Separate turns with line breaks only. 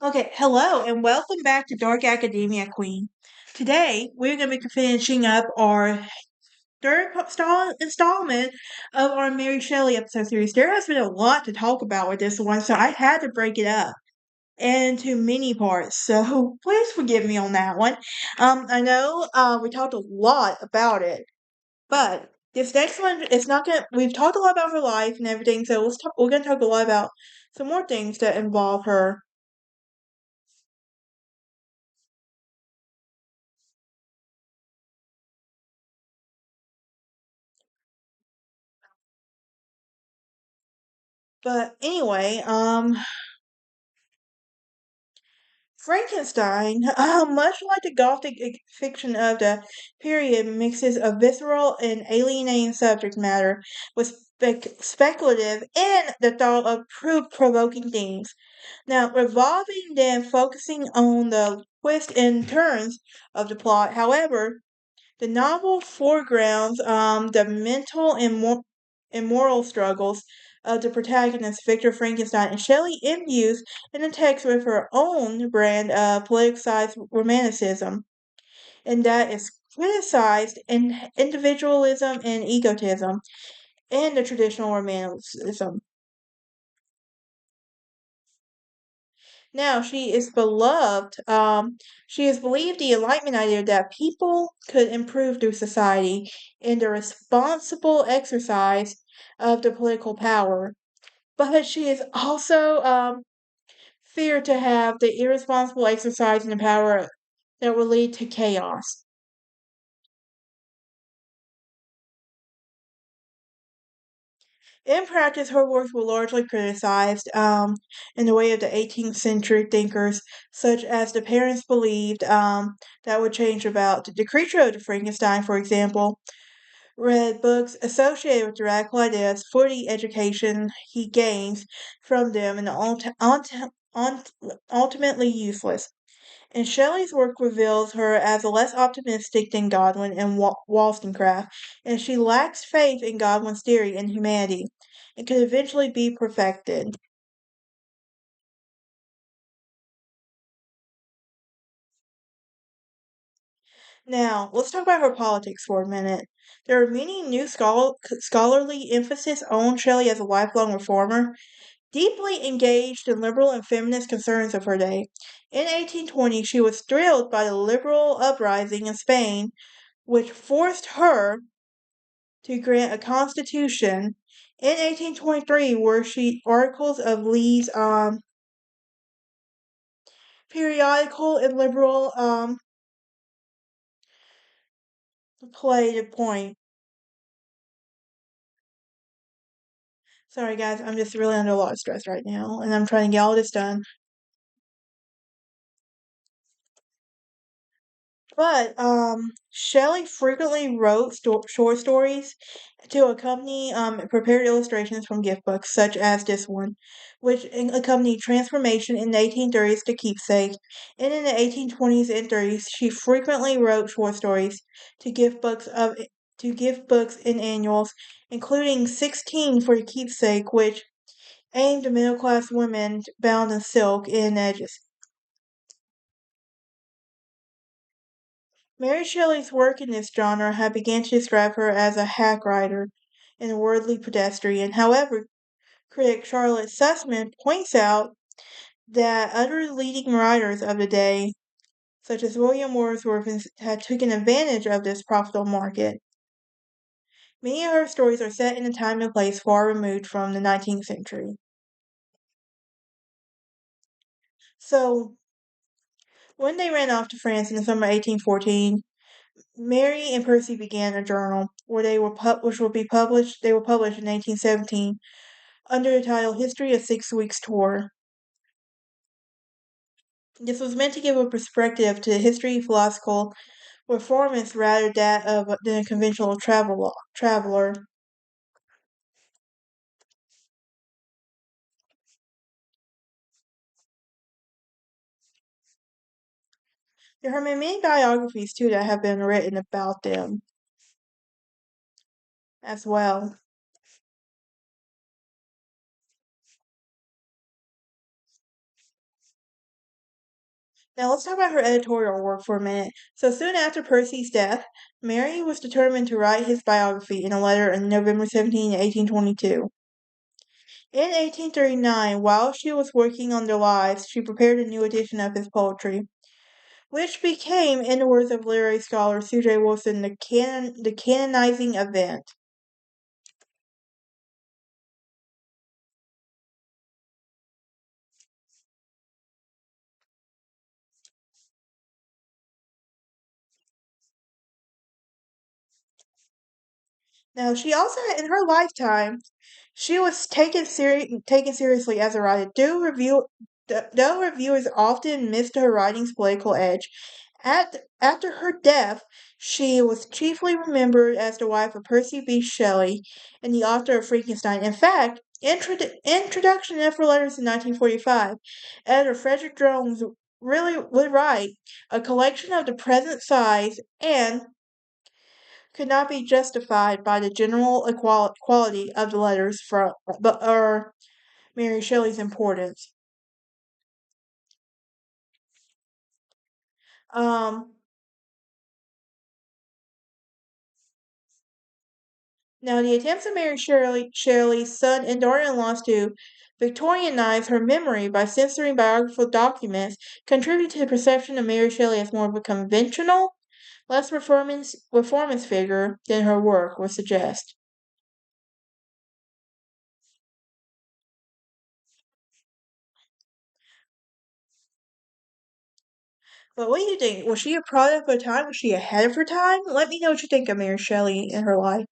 Okay, hello and welcome back to Dark Academia Queen. Today we're going to be finishing up our installment of our Mary Shelley episode series. There has been a lot to talk about with this one, so I had to break it up into mini parts. So please forgive me on that one. I know we talked a lot about it, but this next one is not gonna. We've talked a lot about her life and everything, so let's talk. We're going to talk a lot about some more things that involve her. But anyway, Frankenstein, much like the Gothic fiction of the period, mixes a visceral and alienating subject matter with speculative and the thought of provoking themes. Now, revolving then focusing on the twists and turns of the plot. However, the novel foregrounds the mental and moral struggles of the protagonist, Victor Frankenstein, and Shelley imbues in the text with her own brand of politicized romanticism, and that is criticized in individualism and egotism and the traditional romanticism. Now, she is beloved. She is believed the Enlightenment idea that people could improve through society in the responsible exercise of the political power. But she is also feared to have the irresponsible exercise in the power that will lead to chaos. In practice, her works were largely criticized in the way of the 18th century thinkers, such as the parents believed that would change about the creature of the Frankenstein, for example, read books associated with the radical ideas for the education he gains from them and ultimately useless. And Shelley's work reveals her as less optimistic than Godwin and Wollstonecraft, and she lacks faith in Godwin's theory in humanity. It could eventually be perfected. Now, let's talk about her politics for a minute. There are many new scholarly emphasis on Shelley as a lifelong reformer, deeply engaged in liberal and feminist concerns of her day. In 1820, she was thrilled by the liberal uprising in Spain, which forced her to grant a constitution. In 1823, were she articles of Lee's periodical and liberal played a point. Sorry, guys, I'm just really under a lot of stress right now, and I'm trying to get all this done. But Shelley frequently wrote short stories to accompany prepared illustrations from gift books, such as this one, which accompanied Transformation in the 1830s to Keepsake, and in the 1820s and 30s, she frequently wrote short stories to gift books and annuals, including 16 for Keepsake, which aimed at middle class women bound in silk and edges. Mary Shelley's work in this genre had begun to describe her as a hack writer and a worldly pedestrian. However, critic Charlotte Sussman points out that other leading writers of the day, such as William Wordsworth, had taken advantage of this profitable market. Many of her stories are set in a time and place far removed from the 19th century. So, when they ran off to France in the summer of 1814, Mary and Percy began a journal where which will be published. They were published in 1817 under the title "History of 6 Weeks Tour." This was meant to give a perspective to history philosophical reformist rather than a conventional traveler. There have been many biographies too that have been written about them as well. Now let's talk about her editorial work for a minute. So soon after Percy's death, Mary was determined to write his biography in a letter on November 17, 1822. In 1839, while she was working on their lives, she prepared a new edition of his poetry, which became, in the words of literary scholar C.J. Wilson, the canonizing event. Now, she also, in her lifetime, she was taken seriously as a writer. Though reviewers often missed her writing's political edge, after her death, she was chiefly remembered as the wife of Percy B. Shelley and the author of Frankenstein. In fact, Introduction and After Letters in 1945, editor Frederick Jones really would write a collection of the present size and could not be justified by the general quality of the letters or Mary Shelley's importance. Um, Now, the attempts of Shelley's son and daughter-in-laws to Victorianize her memory by censoring biographical documents contributed to the perception of Mary Shelley as more of a conventional, less reformist figure than her work would suggest. But what do you think? Was she a product of her time? Was she ahead of her time? Let me know what you think of Mary Shelley in her life.